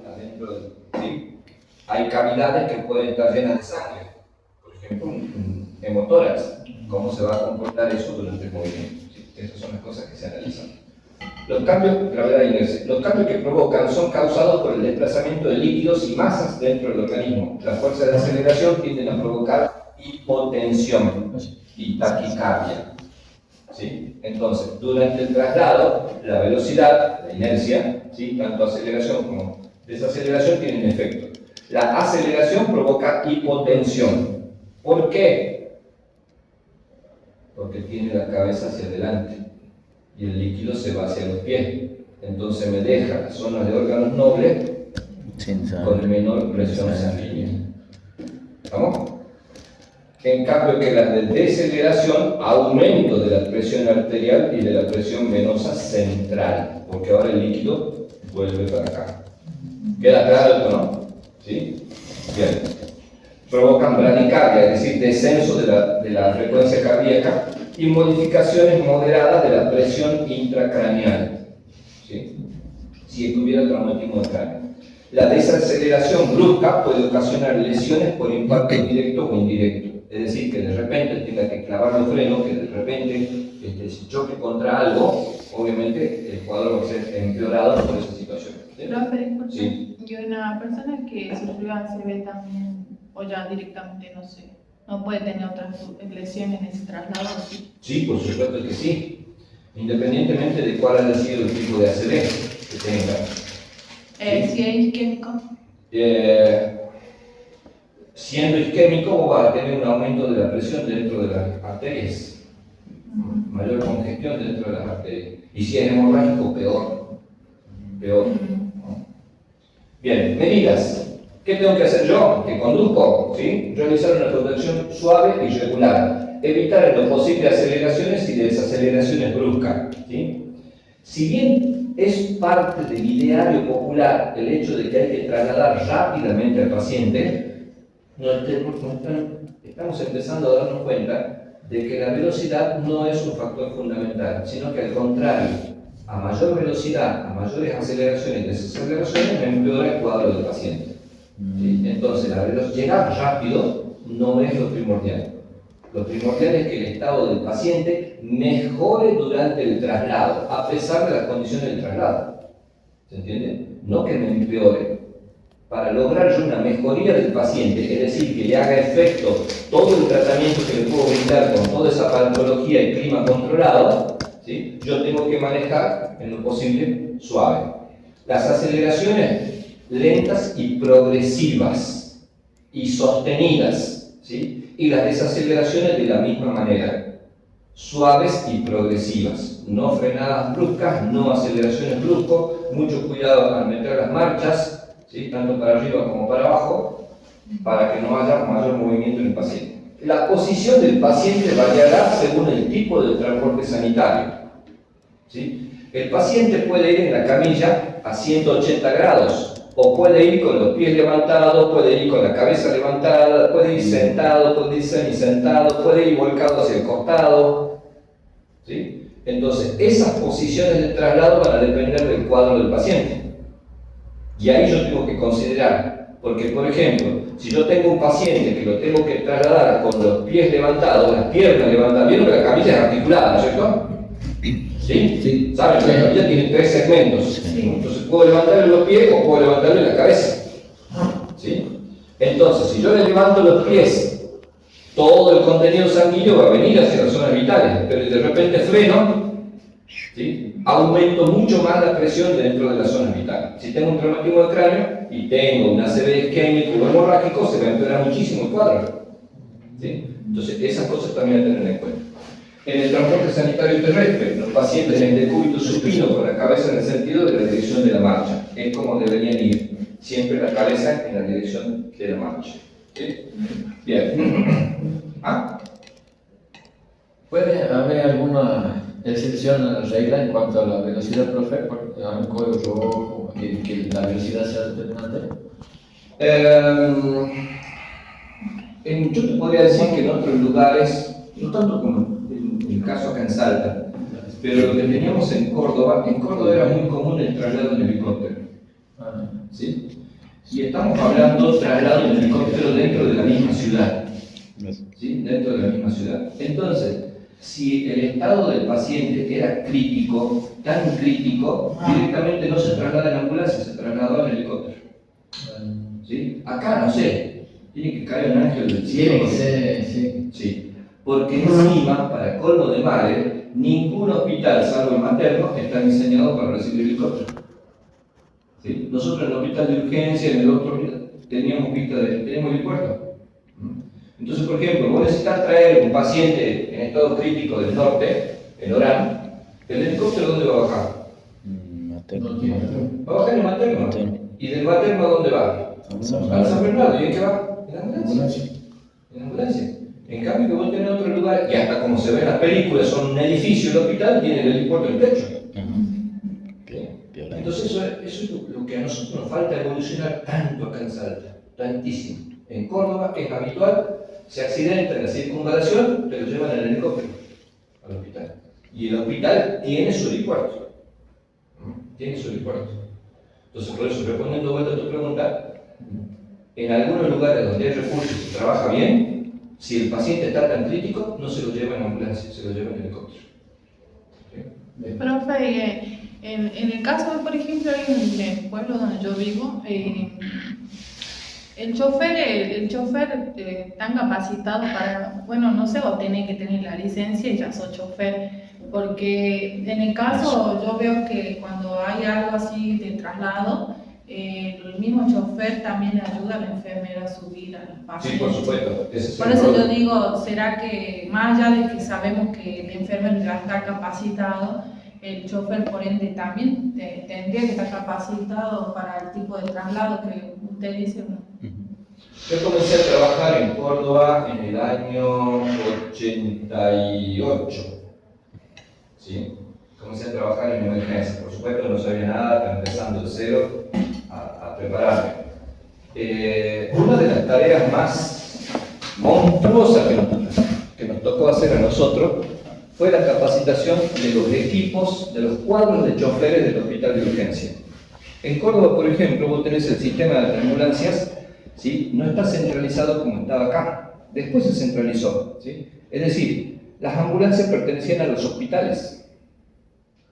adentro del, ¿sí? Hay cavidades que pueden estar llenas de sangre, por ejemplo, un hemotórax. ¿Cómo se va a comportar eso durante el movimiento? ¿Sí? Esas son las cosas que se analizan. Los cambios, gravedad e inercia. Los cambios que provocan son causados por el desplazamiento de líquidos y masas dentro del organismo. Las fuerzas de aceleración tienden a provocar hipotensión y taquicardia. ¿Sí? Entonces, durante el traslado, la velocidad, la inercia, ¿sí? Tanto aceleración como desaceleración tienen efecto. La aceleración provoca hipotensión. ¿Por qué? Porque tiene la cabeza hacia adelante y el líquido se va hacia los pies. Entonces me deja la zona de órganos nobles con menor presión sanguínea. ¿Vamos? En cambio que las de deceleración, aumento de la presión arterial y de la presión venosa central, porque ahora el líquido vuelve para acá. ¿Queda claro esto, no? ¿Sí? Bien. Provocan bradicardia, es decir, descenso de la frecuencia cardíaca y modificaciones moderadas de la presión intracraneal. ¿Sí? Si tuviera traumatismo de cráneo. La desaceleración brusca puede ocasionar lesiones por impacto directo o indirecto. Es decir, que de repente tenga que clavar los frenos, que de repente se choque contra algo, obviamente el cuadro va a ser empeorado por esa situación. ¿Sí? Profe, Sí. y una persona que sufrió ACV también, o ya directamente, no sé, no puede tener otras lesiones en ese traslado. Sí, por supuesto que sí. Independientemente de cuál haya sido el tipo de ACV que tenga. ¿Sí? Si es isquémico. Siendo isquémico va a tener un aumento de la presión dentro de las arterias, mayor congestión dentro de las arterias. Y si es hemorrágico, peor. ¿No? Bien, medidas. ¿Qué tengo que hacer yo? Que conduzco, ¿sí? Realizar una conducción suave y regular. Evitar en lo posible aceleraciones y desaceleraciones bruscas, ¿sí? Si bien es parte del ideario popular el hecho de que hay que trasladar rápidamente al paciente, estamos empezando a darnos cuenta de que la velocidad no es un factor fundamental, sino que al contrario, a mayor velocidad, a mayores aceleraciones y desaceleraciones, me empeora el cuadro del paciente. ¿Sí? Entonces, llegar rápido no es lo primordial. Lo primordial es que el estado del paciente mejore durante el traslado, a pesar de las condiciones del traslado. ¿Se entiende? No que me empeore. Para lograr yo una mejoría del paciente, es decir, que le haga efecto todo el tratamiento que le puedo brindar con toda esa patología y clima controlado, ¿sí? Yo tengo que manejar en lo posible suave. Las aceleraciones lentas y progresivas y sostenidas, ¿sí? Y las desaceleraciones de la misma manera, suaves y progresivas, no frenadas bruscas, no aceleraciones bruscas, mucho cuidado al meter las marchas, ¿sí? Tanto para arriba como para abajo, para que no haya mayor movimiento en el paciente. La posición del paciente variará según el tipo de transporte sanitario, ¿sí? El paciente puede ir en la camilla a 180 grados, o puede ir con los pies levantados, puede ir con la cabeza levantada, puede ir sentado, puede ir semisentado, puede ir volcado hacia el costado, ¿sí? Entonces, esas posiciones de traslado van a depender del cuadro del paciente. Y ahí yo tengo que considerar, porque por ejemplo, si yo tengo un paciente que lo tengo que trasladar con los pies levantados, las piernas levantadas, vieron que la camilla es articulada, ¿no es cierto? ¿Sí? Sí. ¿Saben que la camilla tiene 3 segmentos? Sí. Entonces puedo levantarle los pies o puedo levantarle la cabeza. ¿Sí? Entonces, si yo le levanto los pies, todo el contenido sanguíneo va a venir hacia las zonas vitales, pero de repente freno, ¿sí? Aumento mucho más la presión dentro de las zonas vitales. Si tengo un traumatismo de cráneo y tengo un ACV isquémico o hemorrágico, se va a empeorar muchísimo el cuadro. ¿Sí? Entonces, esas cosas también hay que tener en cuenta. En el transporte sanitario terrestre, los pacientes en decúbito supino con la cabeza en el sentido de la dirección de la marcha. Es como deberían ir, siempre la cabeza en la dirección de la marcha. ¿Sí? Bien. ¿Ah? ¿Puede haber alguna excepción a la regla en cuanto a la velocidad, profe? Porque hay un código rojo y que la velocidad sea determinante. Yo te podría decir que en otros lugares, no tanto como en el caso acá en Salta, pero lo que teníamos en Córdoba era muy común el traslado en helicóptero. ¿sí? Y estamos hablando de traslado de helicóptero dentro de la misma ciudad, ¿sí? Dentro de la misma ciudad. Entonces, si el estado del paciente era crítico, tan crítico, directamente no se traslada en ambulancia, se trasladó en helicóptero. ¿Sí? Acá, no sé, tiene que caer un ángel del cielo. Sí. Sí. Porque encima, para colmo de males, ningún hospital, salvo el materno, está diseñado para recibir helicóptero. ¿Sí? Nosotros en el hospital de urgencia, en el otro teníamos helipuerto. Entonces, por ejemplo, vos necesitas traer un paciente en estado crítico del norte, en Orán, ¿el helicóptero dónde va a bajar? Materno. Va a bajar en el materno. ¿Y del materno a dónde va? Al San Bernardo. ¿Y en qué va? En la ambulancia. En la ambulancia. En cambio, que vos tenés otro lugar, y hasta como se ve en las películas, son un edificio del hospital, tiene el helipuerto en el techo. Entonces, eso es lo que a nosotros nos falta evolucionar tanto acá en Salta, tantísimo. En Córdoba es habitual, se accidenta en la circunvalación, te lo llevan en el helicóptero al hospital. Y el hospital tiene su helipuerto. Tiene su helipuerto. Entonces, por eso, respondiendo vuelta a tu pregunta, en algunos lugares donde hay recursos y se trabaja bien, si el paciente está tan crítico, no se lo lleva en ambulancia, se lo lleva en helicóptero. ¿Sí? Profe, en el caso de, por ejemplo, en el pueblo donde yo vivo, el chofer tan capacitado para, bueno, no sé, o tiene que tener la licencia y ya soy chofer, porque en el caso yo veo que cuando hay algo así de traslado, el mismo chofer también le ayuda a la enfermera a subir al paciente. Sí, por supuesto. Por eso yo digo, ¿será que más allá de que sabemos que el enfermero ya está capacitado, el chofer por ende también tendría que estar capacitado para el tipo de traslado que usted dice? Yo comencé a trabajar en Córdoba en el año 88. ¿Sí? Comencé a trabajar en emergencia. Por supuesto no sabía nada, estaba empezando de cero a prepararme. Una de las tareas más monstruosas que nos tocó hacer a nosotros fue la capacitación de los equipos, de los cuadros de choferes del hospital de urgencia. En Córdoba, por ejemplo, vos tenés el sistema de ambulancias, ¿sí? No está centralizado como estaba acá. Después se centralizó, ¿sí? Es decir, las ambulancias pertenecían a los hospitales,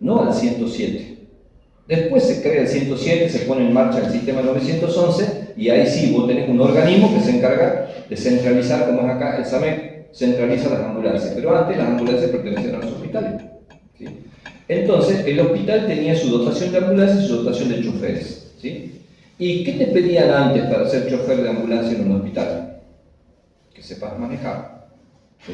no al 107. Después se crea el 107, se pone en marcha el sistema 911 y ahí sí, vos tenés un organismo que se encarga de centralizar, como es acá el SAMEC, centraliza las ambulancias, pero antes las ambulancias pertenecían a los hospitales. ¿Sí? Entonces, el hospital tenía su dotación de ambulancias y su dotación de choferes. ¿Sí? ¿Y qué te pedían antes para ser chofer de ambulancia en un hospital? Que sepas manejar. ¿Sí?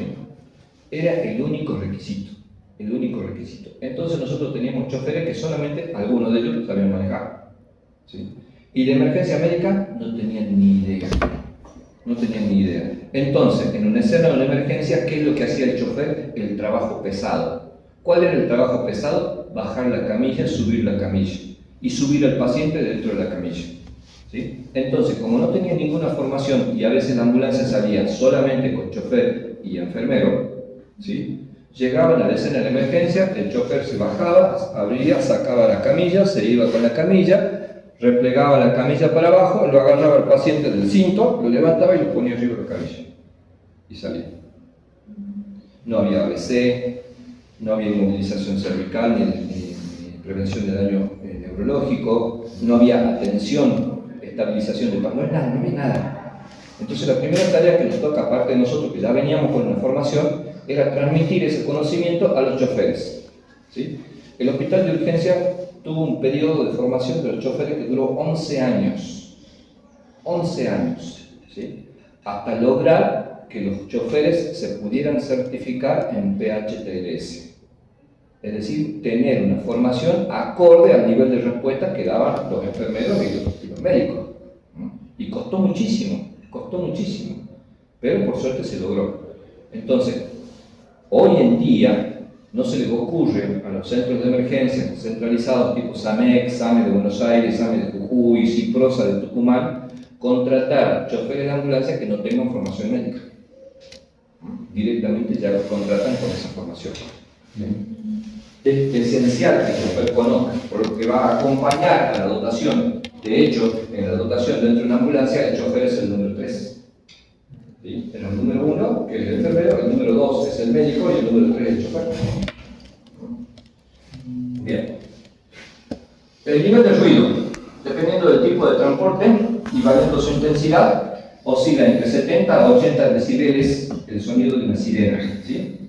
Era el único requisito. El único requisito. Entonces nosotros teníamos choferes que solamente algunos de ellos sabían manejar. ¿Sí? Y de emergencia médica no tenían ni idea. No tenían ni idea. Entonces, en una escena de una emergencia, ¿qué es lo que hacía el chofer? El trabajo pesado. ¿Cuál era el trabajo pesado? Bajar la camilla, subir la camilla. Y subir al paciente dentro de la camilla. ¿Sí? Entonces, como no tenía ninguna formación y a veces la ambulancia salía solamente con chofer y enfermero, ¿sí? Llegaban a la escena de emergencia, el chofer se bajaba, abría, sacaba la camilla, se iba con la camilla, replegaba la camilla para abajo, lo agarraba al paciente del cinto, lo levantaba y lo ponía arriba de la camilla. Y salía. No había ABC, no había inmovilización cervical, ni prevención de daño neurológico, no había atención, estabilización de paz, no había nada. Entonces la primera tarea que nos toca, aparte de nosotros que ya veníamos con una formación, era transmitir ese conocimiento a los choferes. ¿Sí? El hospital de urgencia tuvo un periodo de formación de los choferes que duró 11 años. 11 años. ¿Sí? Hasta lograr que los choferes se pudieran certificar en PHTLS. Es decir, tener una formación acorde al nivel de respuesta que daban los enfermeros y los médicos. Y costó muchísimo, pero por suerte se logró. Entonces, hoy en día no se les ocurre a los centros de emergencia centralizados tipo SAMEC, SAME de Buenos Aires, SAME de Jujuy, CIPROSA de Tucumán, contratar choferes de ambulancia que no tengan formación médica. Directamente ya los contratan con esa formación. Es esencial que el chofer conozca, por lo que va a acompañar a la dotación De hecho, en la dotación dentro de una ambulancia, el chofer es el número 3. ¿Sí? El número 1, que es el enfermero, el número 2 es el médico y el número 3 es el chofer. Bien. El nivel de ruido, dependiendo del tipo de transporte y variando su intensidad, oscila entre 70 a 80 decibeles el sonido de una sirena. ¿Sí?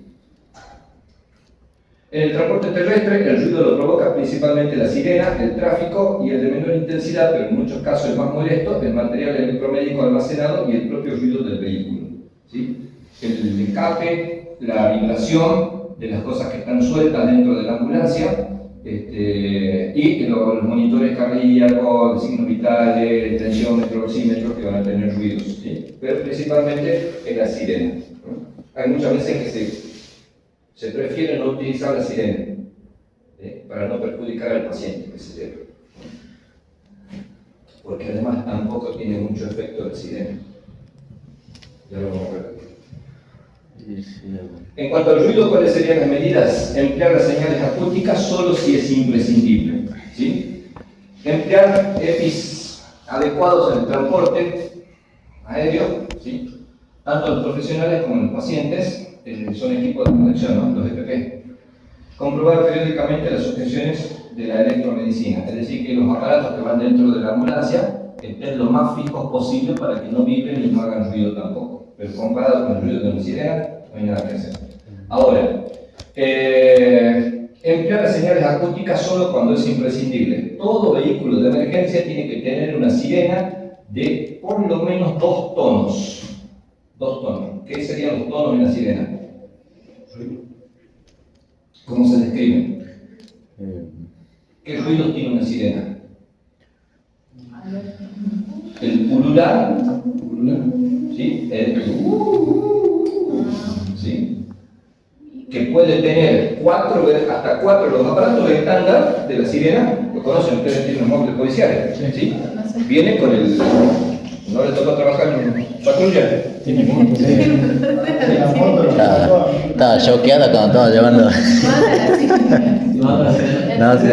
En el transporte terrestre, el ruido lo provoca principalmente la sirena, el tráfico y el de menor intensidad, pero en muchos casos el más molesto, el material electromédico almacenado y el propio ruido del vehículo. ¿Sí? El escape, la vibración de las cosas que están sueltas dentro de la ambulancia, y los monitores cardíacos, signos vitales, tensiómetros, oxímetros que van a tener ruidos. ¿Sí? Pero principalmente es la sirena. ¿No? Hay muchas veces que se prefiere no utilizar la sirena, para no perjudicar al paciente que se lleva. Porque además tampoco tiene mucho efecto la sirena. Ya lo vamos a ver. En cuanto al ruido, ¿cuáles serían las medidas? Emplear las señales acústicas solo si es imprescindible. ¿Sí? Emplear EPIs adecuados en el transporte aéreo, ¿sí? Tanto los profesionales como los pacientes. Son equipos de conexión, ¿no? Los EPP. Comprobar periódicamente las objeciones de la electromedicina, es decir, que los aparatos que van dentro de la ambulancia estén lo más fijos posible para que no vibren y no hagan ruido tampoco. Pero comparado con el ruido de una sirena, no hay nada que hacer. Ahora, emplear las señales acústicas solo cuando es imprescindible. Todo vehículo de emergencia tiene que tener una sirena de por lo menos 2 tonos. 2 tonos. ¿Qué serían los tonos de una sirena? ¿Cómo se describen? ¿Qué ruidos tiene una sirena? El pulular, ¿sí? ¿Sí? Que puede tener hasta 4 los aparatos estándar de la sirena. ¿Lo conocen? Ustedes tienen los móviles policiales, ¿sí? Viene con el... ¿No le toca trabajar en patrulla? Tiene mucho, sí. Estaba choqueada cuando estaba llevando. No, sí.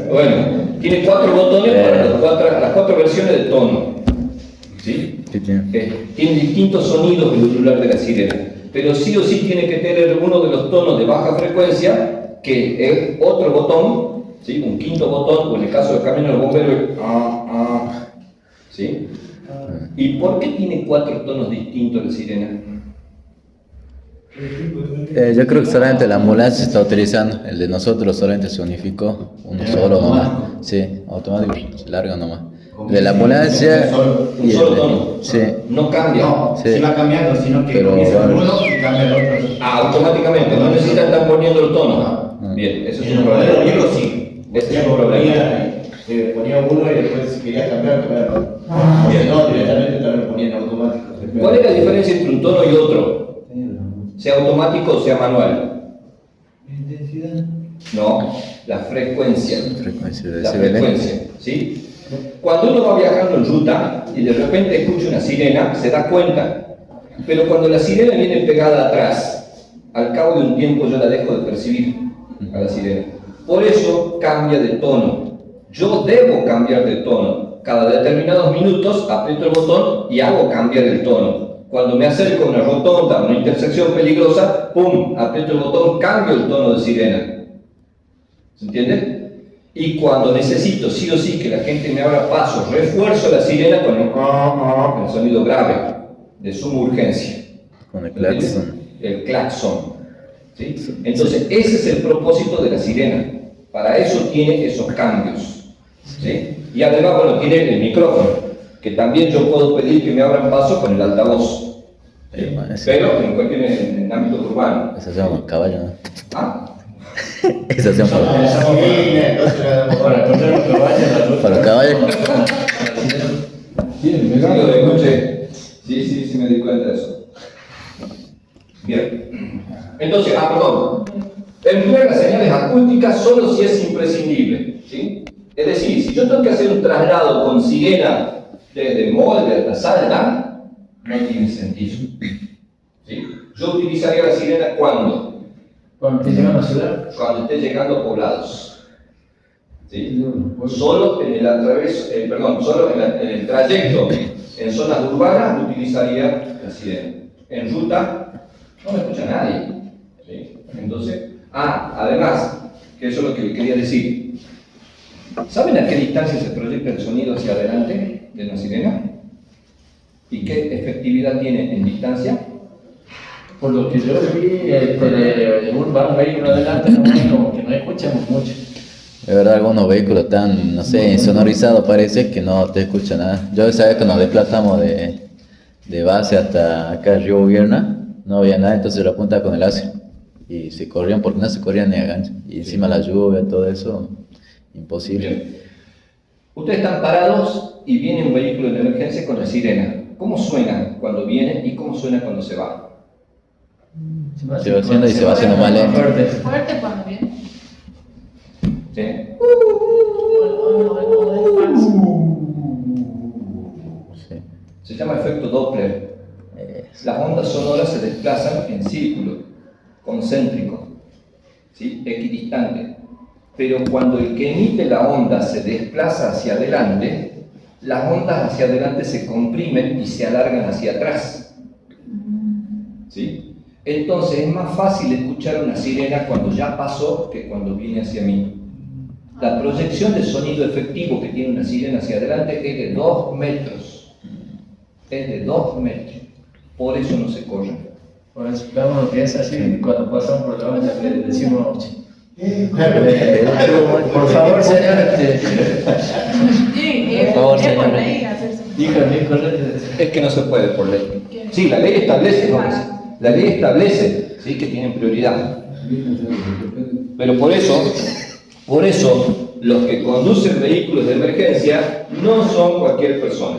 Bueno, tiene 4 botones para las 4 versiones de tono. ¿Sí? Tiene distintos sonidos el ulular de la sirena, pero sí o sí tiene que tener uno de los tonos de baja frecuencia, que es otro botón, ¿sí? Un quinto botón, o en el caso del camión del bombero es ¿sí? ¿Y por qué tiene 4 tonos distintos la sirena? Yo creo que solamente la ambulancia se está utilizando. El de nosotros solamente se unificó uno solo nomás. Sí, automático, largo nomás. De la ambulancia. Un solo tono. Sí. No cambia. No, Sí. sí va cambiando, sino que Pero comienza bueno. uno y cambia el otro. Automáticamente, no necesitan estar poniendo el tono. Bien, eso es En un el modelo problema. viejo sí. Ese es un problema. Ponía uno y después si quería cambiar otro. O si no, directamente también lo ponía en automático. ¿Cuál es la diferencia entre un tono y otro? Sea automático o sea manual. Intensidad. No, la frecuencia. Frecuencia de La decibeles. frecuencia, ¿sí? Cuando uno va viajando en ruta y de repente escucha una sirena, se da cuenta. Pero cuando la sirena viene pegada atrás, al cabo de un tiempo yo la dejo de percibir a la sirena. Por eso cambia de tono. Yo debo cambiar de tono. Cada determinados minutos aprieto el botón y hago cambiar el tono. Cuando me acerco a una rotonda, a una intersección peligrosa, ¡pum!, aprieto el botón, cambio el tono de sirena. ¿Se entiende? Y cuando necesito sí o sí que la gente me abra paso, refuerzo la sirena con el sonido grave de suma urgencia. Con el claxon. El claxon. ¿Sí? Entonces, ese es el propósito de la sirena. Para eso tiene esos cambios. ¿Sí? Y además, bueno, tiene el micrófono, que también yo puedo pedir que me abran paso con el altavoz. ¿Sí? Pero en el ámbito urbano. Esa se llama caballo, ¿no? ¿Ah? Esa se llama Para encontrar un caballo, para los caballos. Sí, lo escuché. Sí, me di cuenta de eso. Bien. Entonces, perdón. Emplear las señales acústicas solo si es imprescindible. ¿Sí? Es decir, si yo tengo que hacer un traslado con sirena desde Molde hasta Salta, no tiene sentido. ¿Sí? Yo utilizaría la sirena ¿cuándo? Cuando estés llegando a la ciudad. Cuando esté llegando a poblados. ¿sí? Solo en el solo en el trayecto en zonas urbanas utilizaría la sirena. En ruta no me escucha nadie. ¿Sí? Entonces, además, que eso es lo que le quería decir. ¿Saben a qué distancia se proyecta el sonido hacia adelante de una sirena? ¿Y qué efectividad tiene en distancia? Por lo que yo vi, va un vehículo adelante, como que no escuchamos mucho. De verdad, algunos vehículos están, no sé, insonorizados parece que no te escucha nada. Yo esa vez que nos desplazamos de base hasta acá, Río Vierna, no había nada, entonces lo apunta con el láser. Y se corrían porque no se corrían ni a gancho. Y encima la lluvia, todo eso, imposible. Bien. Ustedes están parados y viene un vehículo de emergencia con la sirena. ¿Cómo suena cuando viene y cómo suena cuando se va? Se va haciendo y se va haciendo más lento. Fuerte cuando viene. ¿Sí? Sí. Se llama efecto Doppler. Las ondas sonoras se desplazan en círculo, concéntrico, ¿sí? Equidistante. Pero cuando el que emite la onda se desplaza hacia adelante, las ondas hacia adelante se comprimen y se alargan hacia atrás. ¿Sí? Entonces es más fácil escuchar una sirena cuando ya pasó que cuando viene hacia mí. La proyección de sonido efectivo que tiene una sirena hacia adelante es de 2 metros. Es de 2 metros. Por eso no se corren. Por eso, uno piensa así, cuando pasamos por la olla, le decimos, por favor, señor, Sí, Por favor, es por señora. ley hacerse. dígame, correcto. Es que no se puede por ley. Sí, la ley establece, ¿no? La ley establece, ¿sí? Que tienen prioridad. Pero por eso, los que conducen vehículos de emergencia no son cualquier persona.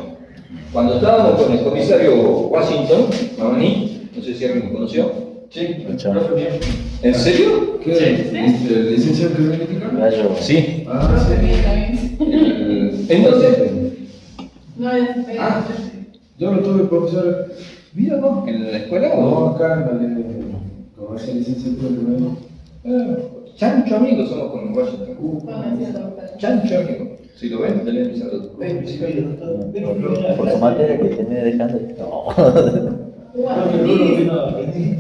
Cuando estábamos con el comisario Washington, Mamani, no sé si alguien lo conoció. Sí, Chao. profe, bien. ¿En serio? ¿Qué? ¿Licencia en criminalística? Rayo. Sí. Ah, sí. Entonces, No, ya se pega. Yo lo tuve, profesor. mira, ¿no? ¿En la escuela No, o? acá en la de comercio licenciatura de primero. Chancho amigo somos con Washington. Conocido. Chancho amigo. Si lo ven, denle mi saludo. Por su materia que termine dejando. No. Vino a venir.